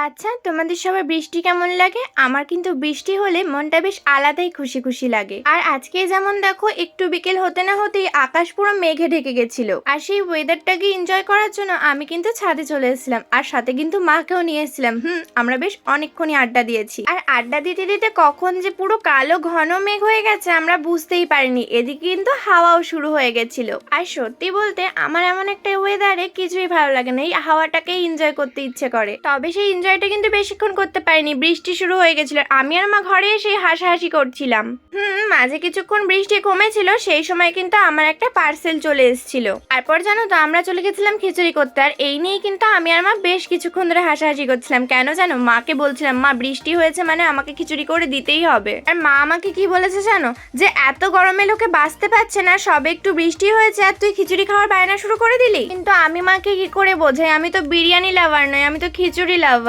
আচ্ছা, তোমাদের সবার বৃষ্টি কেমন লাগে? আমার কিন্তু বৃষ্টি হলে মনটা বেশ আলাদাই খুশি খুশি লাগে। আর আজকে যেমন দেখো, একটু বিকেল হতে না হতেই আকাশ পুরো মেঘে ঢেকে গেছিল। আর সেই ওয়েদারটাকে এনজয় করার জন্য আমি কিন্তু ছাদে চলে এসেছিলাম, আর সাথে কিন্তু মাকেও নিয়ে এসেছিলাম। আমরা বেশ অনেকক্ষণই আড্ডা দিয়েছি। আর আড্ডা দিতে দিতে কখন যে পুরো কালো ঘন মেঘ হয়ে গেছে আমরা বুঝতেই পারিনি। এদিকে কিন্তু হাওয়াও শুরু হয়ে গেছিল। আর সত্যি বলতে আমার এমন একটা ওয়েদারে কিছুই ভালো লাগে না, এই হাওয়াটাকে এনজয় করতে ইচ্ছে করে। তবে সেই এনজয়টা কিন্তু বেশিক্ষণ করতে পারিনি, বৃষ্টি শুরু হয়ে গেছিল। আমি আর মা ঘরে এসে হাসাহাসি করছিলাম। মাঝে কিছুক্ষণ বৃষ্টি কমেছিল, সেই সময় কিন্তু আমার একটা পার্সেল চলে এসেছিল। তারপর জানো তো আমরা চলে গেছিলাম খিচুড়ি করতে। আর এই নিয়ে কিন্তু আমি আর মা বেশ কিছুক্ষণ ধরে হাসাহাসি করছিলাম। কেন জানো, মাকে বলছিলাম মা বৃষ্টি হয়েছে মানে আমাকে খিচুড়ি করে দিতেই হবে। আর মা আমাকে কি বলেছে জানো, যে এত গরমে লোকে বাঁচতে পারছে না, সবে একটু বৃষ্টি হয়েছে আর তুই খিচুড়ি খাওয়ার বায়না শুরু করে দিলি। কিন্তু আমি মাকে কি করে বোঝাই, আমি তো বিরিয়ানি লাভার নই, আমি তো খিচুড়ি লাভার।